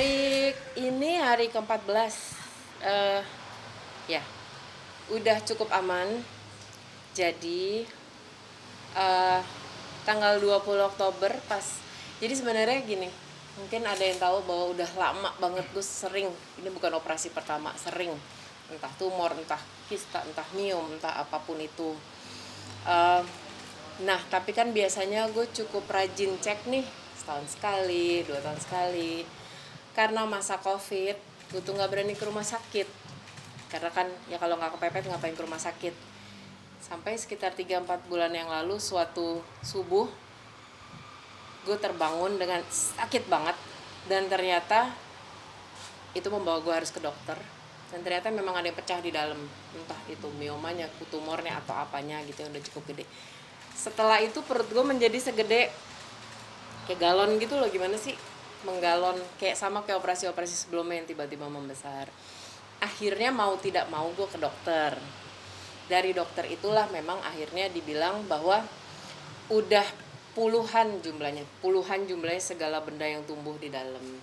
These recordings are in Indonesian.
Hari ini hari ke-14. eh ya, udah cukup aman. Jadi tanggal 20 Oktober pas. Jadi sebenarnya gini, mungkin ada yang tahu bahwa udah lama banget gue sering, ini bukan operasi pertama, sering entah tumor, entah kista, entah miom, entah apapun itu. Nah, tapi kan biasanya gue cukup rajin cek nih, setahun sekali, 2 tahun sekali. Karena masa COVID, gue tuh nggak berani ke rumah sakit. Karena kan ya kalau nggak kepepet ngapain ke rumah sakit. Sampai sekitar 3-4 bulan yang lalu, suatu subuh gue terbangun dengan sakit banget. Dan ternyata itu membawa gue harus ke dokter. Dan ternyata memang ada yang pecah di dalam, entah itu miomanya, tumornya atau apanya gitu yang udah cukup gede. Setelah itu perut gue menjadi segede kayak galon gitu loh, gimana sih, menggalon, kayak sama kayak operasi-operasi sebelumnya yang tiba-tiba membesar. Akhirnya mau tidak mau gue ke dokter. Dari dokter itulah memang akhirnya dibilang bahwa udah puluhan jumlahnya segala benda yang tumbuh di dalam.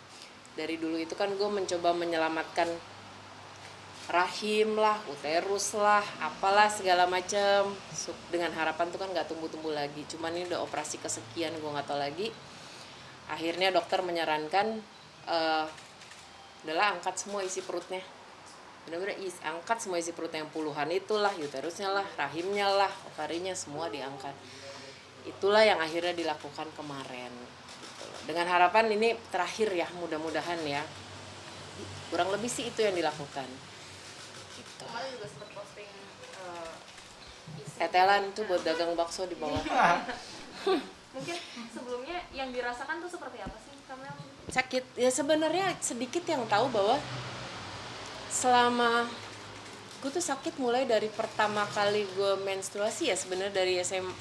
Dari dulu itu kan gue mencoba menyelamatkan rahim lah, uterus lah, apalah segala macam, dengan harapan tuh kan nggak tumbuh-tumbuh lagi. Cuman ini udah operasi kesekian, gue nggak tahu lagi. Akhirnya dokter menyarankan udahlah angkat semua isi perutnya. Benar-benar angkat semua isi perutnya yang puluhan itulah, uterusnya lah, rahimnya lah, ovarinya, semua diangkat. Itulah yang akhirnya dilakukan kemarin gitu. Dengan harapan ini terakhir ya, mudah-mudahan ya. Kurang lebih sih itu yang dilakukan gitu. Kemarin juga sempat posting Tetelan tuh buat dagang bakso di bawah. mungkin sebelumnya yang dirasakan tuh seperti apa sih kamu? Sakit ya, sebenarnya sedikit yang tahu bahwa selama gue tuh sakit mulai dari pertama kali gue menstruasi ya, sebenarnya dari SMA.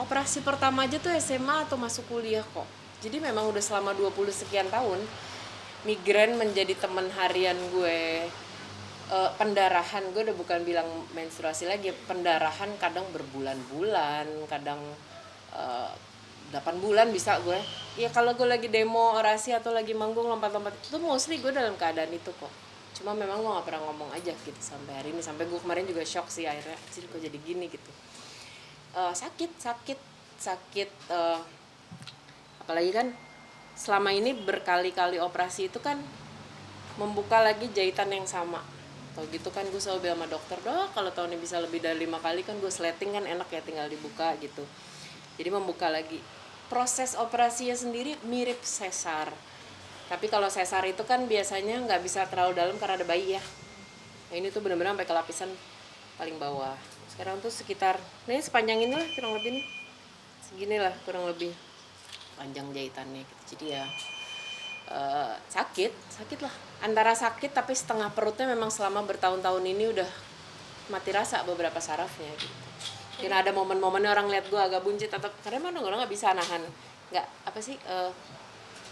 Operasi pertama aja tuh SMA atau masuk kuliah kok. Jadi memang udah selama 20 sekian tahun migrain menjadi teman harian gue. Pendarahan, gue udah bukan bilang menstruasi lagi, pendarahan kadang berbulan-bulan, kadang 8 bulan bisa gue. Ya kalau gue lagi demo, orasi atau lagi manggung lompat-lompat itu mostly gue dalam keadaan itu kok. Cuma memang gue gak pernah ngomong aja gitu sampai hari ini. Sampai gue kemarin juga shock sih akhirnya, jadi kok jadi gini gitu. Sakit apalagi kan selama ini berkali-kali operasi itu kan membuka lagi jahitan yang sama. Kalau gitu kan gue selalu bilang sama dokter, dok kalau tahun ini bisa lebih dari 5 kali kan gue sleting kan enak ya, tinggal dibuka gitu. Jadi membuka lagi. Proses operasinya sendiri mirip sesar. Tapi kalau sesar itu kan biasanya nggak bisa terlalu dalam karena ada bayi ya. Nah ini tuh benar-benar sampai ke lapisan paling bawah. Sekarang tuh sekitar, ini sepanjang ini lah kurang lebih nih. Segini lah kurang lebih panjang jahitannya gitu. Jadi ya sakit lah. Antara sakit tapi setengah perutnya memang selama bertahun-tahun ini udah mati rasa beberapa sarafnya gitu. Karena ada momen-momen orang lihat gue agak buncit atau karena emang udah nggak bisa nahan, nggak apa sih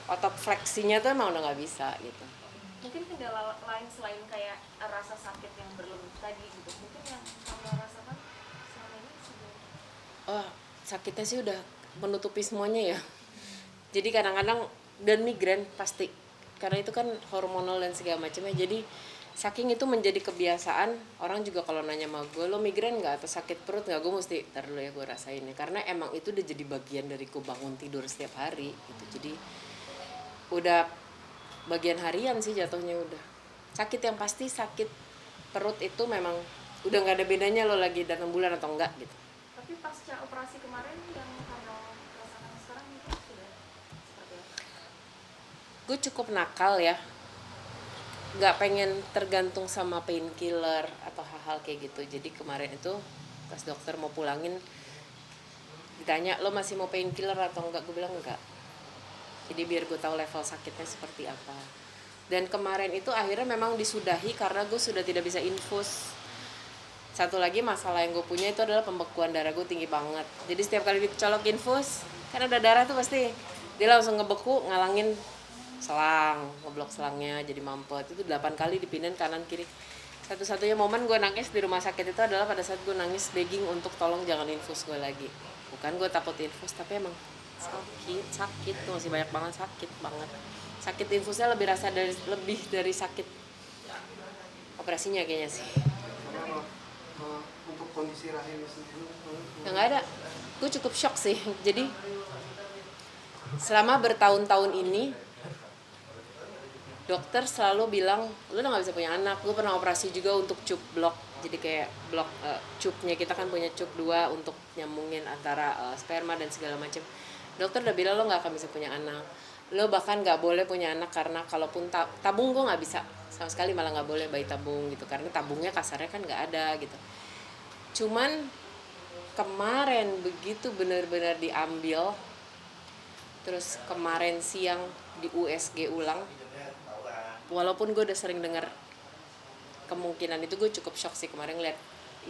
otot fleksinya tuh emang udah nggak bisa gitu. Mungkin kendala lain selain kayak rasa sakit yang berlebih tadi gitu, mungkin yang kamu rasakan selama ini sebelum? Sakitnya sih udah menutupi semuanya ya. Jadi kadang-kadang dan migrain pasti karena itu kan hormonal dan segala macamnya. Jadi saking itu menjadi kebiasaan, orang juga kalau nanya sama gue, lo migrain nggak atau sakit perut nggak, gue mesti ntar dulu ya gue rasain ya, karena emang itu udah jadi bagian dari gue bangun tidur setiap hari gitu. Jadi udah bagian harian sih jatuhnya. Udah sakit yang pasti, sakit perut itu memang udah nggak ada bedanya lo lagi datang bulan atau enggak gitu. Tapi pasca operasi kemarin yang kamu rasakan sekarang itu sudah seperti apa? Gue cukup nakal ya, nggak pengen tergantung sama painkiller atau hal-hal kayak gitu. Jadi kemarin itu pas dokter mau pulangin ditanya, lo masih mau painkiller atau enggak, gue bilang enggak. Jadi biar gue tahu level sakitnya seperti apa. Dan kemarin itu akhirnya memang disudahi karena gue sudah tidak bisa infus. Satu lagi masalah yang gue punya itu adalah pembekuan darah gue tinggi banget. Jadi setiap kali dicolok infus, kan ada darah tuh pasti dia langsung ngebeku, ngalangin selang, ngeblok selangnya jadi mampet. Itu 8 kali dipindahin kanan kiri. Satu-satunya momen gue nangis di rumah sakit itu adalah pada saat gue nangis begging untuk tolong jangan infus gue lagi. Bukan gue takut infus, tapi emang sakit tuh, masih banyak banget, sakit banget. sakit infusnya lebih dari sakit operasinya kayaknya sih. Karena untuk kondisi rahimnya sendiri Nggak ada, gue cukup shock sih. Jadi selama bertahun-tahun ini dokter selalu bilang lu udah nggak bisa punya anak. Gue pernah operasi juga untuk cup blok, jadi kayak blok cupnya kita kan punya cup 2 untuk nyambungin antara sperma dan segala macam. Dokter udah bilang lo nggak akan bisa punya anak, lo bahkan nggak boleh punya anak karena kalaupun tabung gue nggak bisa sama sekali, malah nggak boleh bayi tabung gitu karena tabungnya kasarnya kan nggak ada gitu. Cuman kemarin begitu benar-benar diambil, terus kemarin siang di USG ulang, walaupun gue udah sering dengar kemungkinan itu, gue cukup shock sih kemarin lihat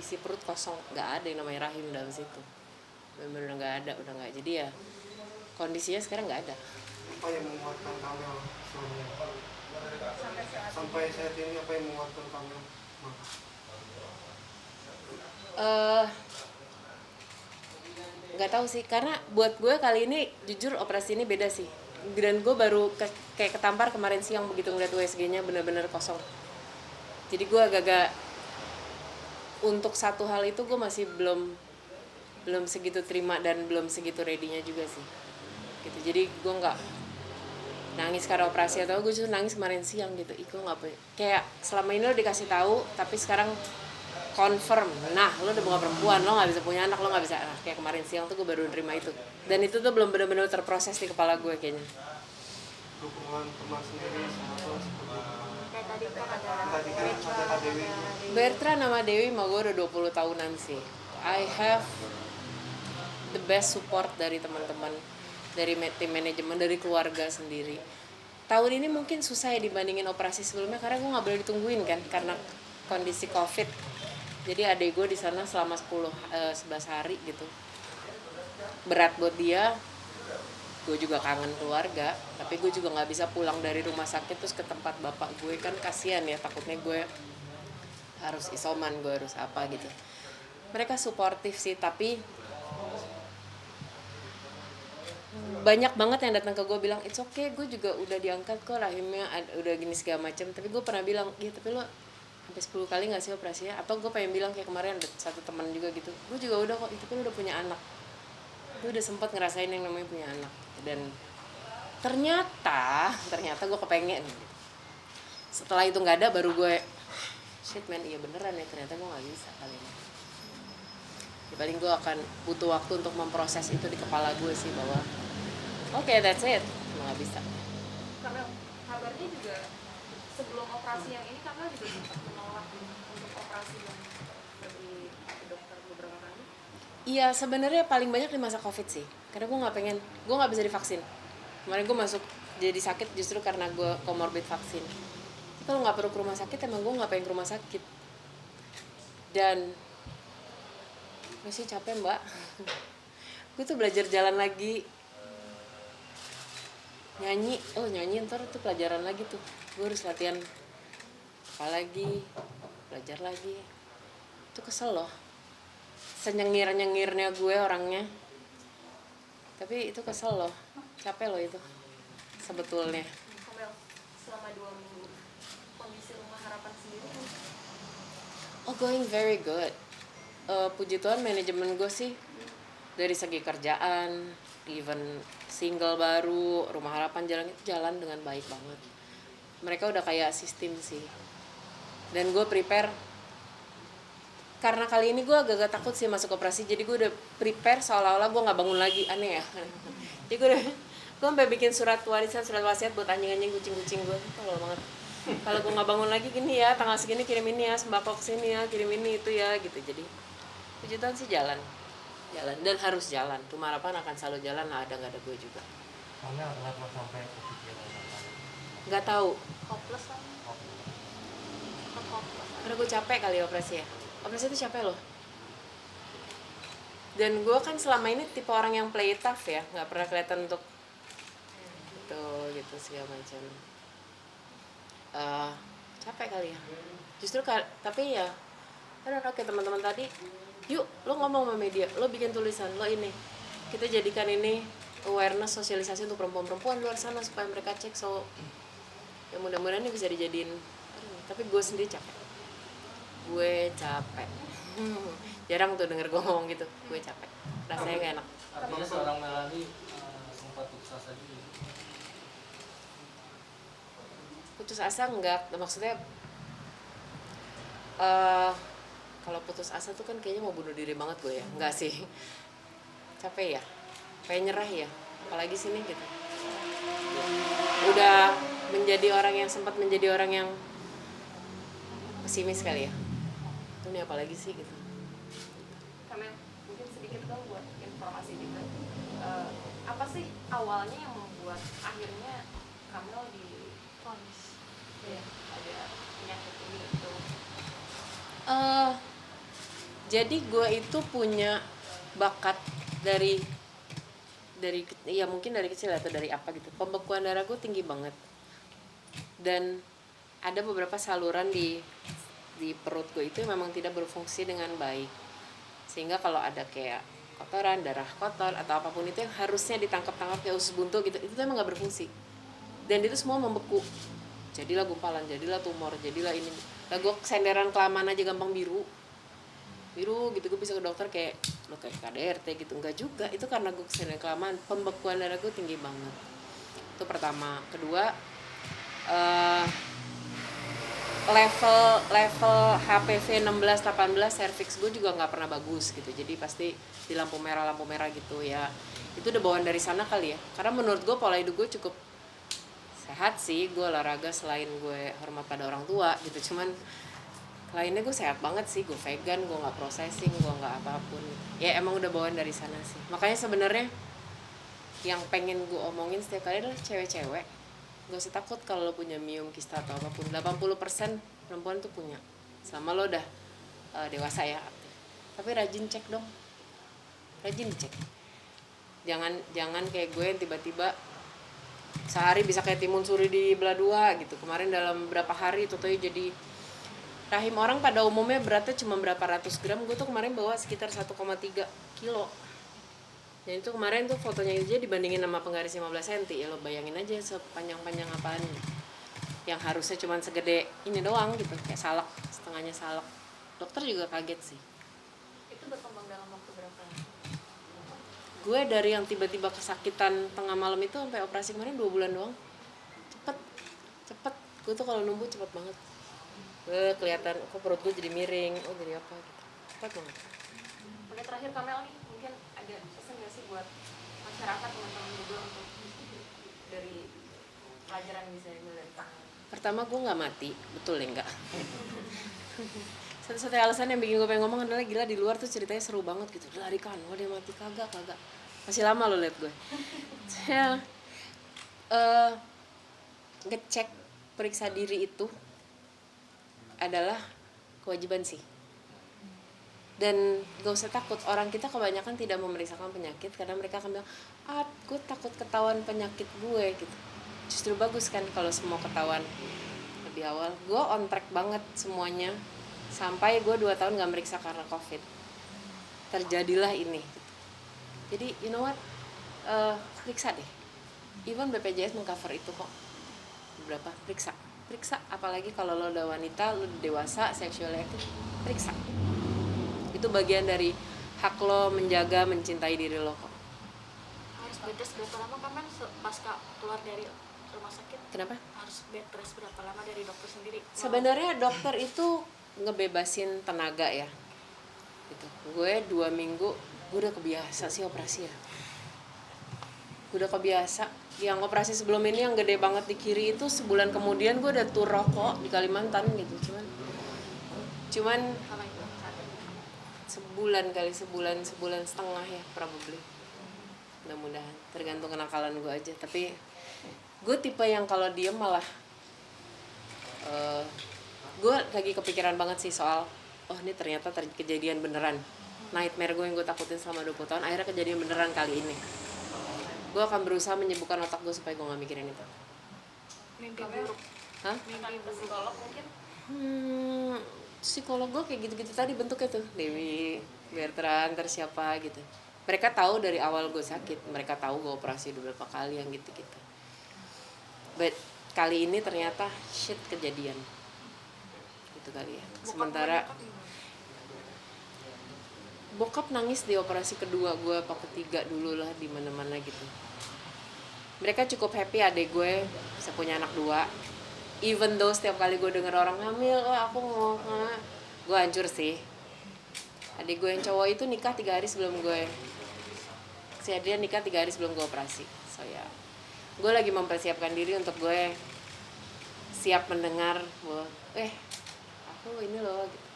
isi perut kosong, nggak ada yang namanya rahim dalam situ, benar-benar nggak ada, udah nggak. Jadi ya kondisinya sekarang nggak ada. apa yang menguatkan Kamel Sampai saat sampai saat ini, apa yang menguatkan Kamel? Nggak tahu sih, karena buat gue kali ini jujur operasi ini beda sih, dan gue baru kayak ketampar kemarin siang begitu ngeliat USG-nya bener-bener kosong. Jadi gue agak-agak untuk satu hal itu gue masih belum segitu terima dan belum segitu ready-nya juga sih gitu. Jadi gue nggak nangis karena operasi atau gue justru nangis kemarin siang gitu. Gue nggak kayak selama ini lo dikasih tahu tapi sekarang confirm, nah lo udah bunga perempuan, lo nggak bisa punya anak, lo nggak bisa. Nah, kayak kemarin siang tuh gue baru nerima itu, dan itu tuh belum benar-benar terproses di kepala gue kayaknya. Dukungan teman sendiri sahabat seperti kayak tadi kan ada tadi kan ada Kak Dewi. Bertra nama Dewi mah gue udah 20 tahunan sih. I have the best support dari teman-teman, dari tim manajemen, dari keluarga sendiri. Tahun ini mungkin susah ya dibandingin operasi sebelumnya karena gue nggak boleh ditungguin kan karena kondisi COVID. Jadi adik gue di sana selama 11 hari gitu. Berat buat dia. Gue juga kangen keluarga, tapi gue juga nggak bisa pulang dari rumah sakit terus ke tempat bapak gue, kan kasihan ya, takutnya gue harus isoman, gue harus apa gitu. Mereka suportif sih, tapi banyak banget yang datang ke gue bilang it's okay, gue juga udah diangkat kok rahimnya, udah gini segala macam. Tapi gue pernah bilang, iya tapi lo sampai 10 kali nggak sih operasinya? Atau gue pengen bilang kayak kemarin ada satu teman juga gitu, gue juga udah kok, itu kan udah punya anak, gue udah sempat ngerasain yang namanya punya anak. Dan ternyata gue kepengen. Setelah itu nggak ada, baru gue shit man, iya beneran ya, ternyata gue nggak bisa kali ini. Ya, paling gue akan butuh waktu untuk memproses itu di kepala gue sih, bahwa oke, that's it, nggak bisa. karena kabarnya juga sebelum operasi yang ini Kamel juga sempat menolak untuk operasi yang dari dokter beberapa kali. Iya, sebenarnya paling banyak di masa COVID sih, karena gue nggak bisa divaksin. Kemarin gue masuk jadi sakit justru karena gue komorbid vaksin. Kalau nggak perlu ke rumah sakit, emang gue nggak pengen ke rumah sakit. Dan gue sih capek mbak. Gue tuh belajar jalan lagi, nyanyi ntar tuh pelajaran lagi tuh. Gue harus latihan apa lagi, belajar lagi. Itu kesel loh, senyengir-nyengirnya gue orangnya, tapi itu kesel loh, capek loh itu sebetulnya. Kamel, selama 2 minggu kondisi Rumah Harapan sendiri kan Going very good. Puji Tuhan manajemen gue sih dari segi kerjaan, even single baru, Rumah Harapan jalan dengan baik banget. Mereka udah kayak sistem sih, dan gue prepare. Karena kali ini gue agak takut sih masuk operasi, jadi gue udah prepare seolah-olah gue nggak bangun lagi, aneh ya. Jadi gue sampai bikin surat wasiat buat anjing-anjing, kucing-kucing gue, tolol banget. Kalau gue nggak bangun lagi gini ya, tanggal segini kirim ini ya, sembako kesini ya, kirim ini itu ya gitu. Jadi puji Tuhan sih jalan dan harus jalan. Rumah Harapan akan selalu jalan lah, ada nggak ada gue juga. Karena kenapa sampai kepikiran Nggak tahu, hopeless kan? Tetap hopeless. karena gue capek kali operasi ya. Operasi itu capek loh. Dan gue kan selama ini tipe orang yang play tough ya, nggak pernah kelihatan untuk gitu segala macam. Capek kali ya. Justru tapi ya, kayak teman-teman tadi, yuk lo ngomong sama media, lo bikin tulisan, lo ini, kita jadikan ini awareness, sosialisasi untuk perempuan-perempuan luar sana supaya mereka cek. So ya mudah-mudahan ini bisa dijadiin, tapi gue sendiri capek. Jarang tuh denger gue ngomong gitu, gue capek, rasanya gak enak. Artinya seorang Melanie sempat putus asa juga. Putus asa enggak, maksudnya kalau putus asa tuh kan kayaknya mau bunuh diri banget gue ya. Enggak sih, capek ya, pengen nyerah ya, apalagi sini gitu. Udah menjadi orang yang sempat menjadi orang yang pesimis kali ya. Ini apalagi sih gitu. Kamel, mungkin sedikit dong buat informasi juga. Apa sih awalnya yang membuat akhirnya Kamel divonis ya ada penyakit ini gitu? Jadi gue itu punya bakat dari ya mungkin dari kecil atau dari apa gitu. Pembekuan darah gue tinggi banget. Dan ada beberapa saluran di perut gue itu memang tidak berfungsi dengan baik. Sehingga kalau ada kayak kotoran, darah kotor atau apapun itu yang harusnya ditangkap-tangkap kayak usus buntu gitu, itu memang gak berfungsi. Dan itu semua membeku. Jadilah gumpalan, jadilah tumor, jadilah ini. Lah gue senderan kelamaan aja gampang biru gitu. Gue bisa ke dokter kayak lo kayak KDRT gitu. Enggak juga, itu karena gue senderan kelamaan. Pembekuan darah gue tinggi banget. Itu pertama. Kedua, level HPV 16-18 cervix gue juga nggak pernah bagus gitu. Jadi pasti di lampu merah gitu ya. Itu udah bawaan dari sana kali ya. Karena menurut gue pola hidup gue cukup sehat sih. Gue olahraga selain gue hormat pada orang tua gitu. Cuman lainnya gue sehat banget sih. Gue vegan, gue nggak processing, gue nggak apapun. Ya emang udah bawaan dari sana sih. Makanya sebenarnya yang pengen gue omongin setiap kali adalah cewek-cewek. Gak usah takut kalau lo punya miom, kista atau apapun. 80% perempuan tuh punya selama lo udah dewasa ya. Tapi rajin cek dong, rajin dicek. Jangan kayak gue yang tiba-tiba sehari bisa kayak timun suri di belah dua gitu. Kemarin dalam berapa hari totalnya jadi rahim orang pada umumnya beratnya cuma berapa ratus gram. Gue tuh kemarin bawa sekitar 1,3 kilo. Dan itu kemarin tuh fotonya aja dibandingin sama penggaris 15 cm. Ya lo bayangin aja sepanjang-panjang apaan. Yang harusnya cuma segede ini doang gitu. Kayak salak, setengahnya salak. Dokter juga kaget sih. Itu berkembang dalam waktu berapa lama? Gue dari yang tiba-tiba kesakitan tengah malam itu sampai operasi kemarin 2 bulan doang. Cepet. Gue tuh kalau numbuh cepet banget. Gue kelihatan kok perut gue jadi miring. Oh jadi apa gitu. Cepet banget. Oke, terakhir Kamel nih, mungkin ada pesan nggak sih buat masyarakat, teman-teman juga untuk dari pelajaran yang bisa diambil dari Kamel? Pertama gue nggak mati, betul ya enggak? Satu-satunya alasan yang bikin gue pengen ngomong adalah gila di luar tuh ceritanya seru banget gitu. Dilarikan, wah dia mati, kagak. Masih lama lo liat gue. Saya ngecek periksa diri itu adalah kewajiban sih. Dan gak usah takut, orang kita kebanyakan tidak memeriksakan penyakit karena mereka akan bilang, gue takut ketahuan penyakit gue gitu. Justru bagus kan kalau semua ketahuan lebih awal. Gue on track banget semuanya sampai gue 2 tahun gak meriksa karena COVID. Terjadilah ini gitu. Jadi you know what, periksa deh. Even BPJS mengcover itu kok. Beberapa periksa, apalagi kalau lo udah wanita, lo udah dewasa, sexually active, periksa. Itu bagian dari hak lo menjaga, mencintai diri lo kok. Harus bed rest berapa lama Kamel pasca keluar dari rumah sakit? Kenapa? Harus bed rest berapa lama dari dokter sendiri? Sebenarnya dokter itu ngebebasin tenaga ya. Gitu. Gue 2 minggu, gue udah kebiasa sih operasi ya. Gue udah kebiasa. Yang operasi sebelum ini yang gede banget di kiri itu sebulan kemudian gue udah tur rokok di Kalimantan gitu. Cuman Lama itu sebulan setengah ya probably. Mudah-mudahan tergantung kenakalan gue aja. Tapi gue tipe yang kalau diem malah gue lagi kepikiran banget sih soal ini ternyata kejadian beneran. Nightmare gue yang gue takutin selama 20 tahun akhirnya kejadian beneran kali ini. Gue akan berusaha menyibukkan otak gue supaya gue gak mikirin itu. mimpi buruk. Hah? Mimpi psikolog mungkin? Psikolog gue kayak gitu-gitu tadi bentuknya tuh, Dewi Bertrand, terus siapa gitu. mereka tahu dari awal gue sakit, mereka tahu gue operasi beberapa kali yang gitu-gitu. But kali ini ternyata shit kejadian itu kali ya. Sementara bokap nangis di operasi kedua gue apa ketiga dulu lah, di mana-mana gitu. Mereka cukup happy adek gue bisa punya anak 2. Even though setiap kali gue denger orang hamil, oh aku mau, gue hancur sih. Adik gue yang cowok itu nikah 3 hari sebelum gue, si Adrian nikah 3 hari sebelum gue operasi. So ya, gue lagi mempersiapkan diri untuk gue siap mendengar bahwa aku ini loh gitu.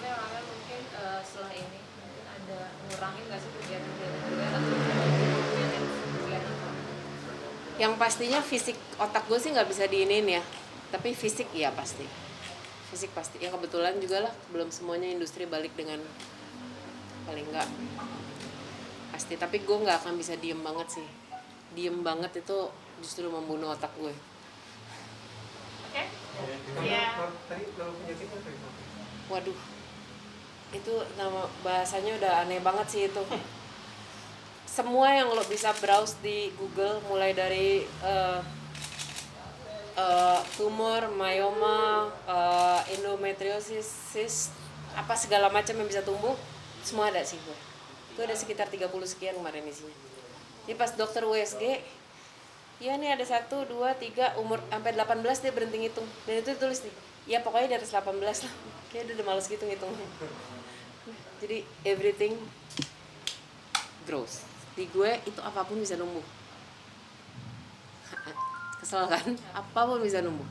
Amel mungkin setelah ini mungkin ada ngurangin nggak sih kegiatan Yang pastinya fisik otak gue sih nggak bisa diinin ya, tapi fisik iya pasti. Fisik pasti. Yang kebetulan juga lah belum semuanya industri balik dengan paling nggak pasti. Tapi gue nggak akan bisa diem banget sih. Diem banget itu justru membunuh otak gue. Oke. Tadi nama penyakitnya apa itu? Waduh, itu nama bahasanya udah aneh banget sih itu. Semua yang lo bisa browse di Google, mulai dari tumor, myoma, endometriosis, apa segala macam yang bisa tumbuh, semua ada sih gue. Gue ada sekitar 30 sekian kemarin isinya. Jadi pas dokter USG, ya nih ada 1, 2, 3, umur sampai 18 dia berhenti ngitung. Dan itu tulis nih, ya pokoknya di atas 18 lah. Kayaknya udah males gitu ngitungnya. Jadi everything grows. Di gue itu apapun bisa numbuh. Kesel kan? Apapun bisa numbuh.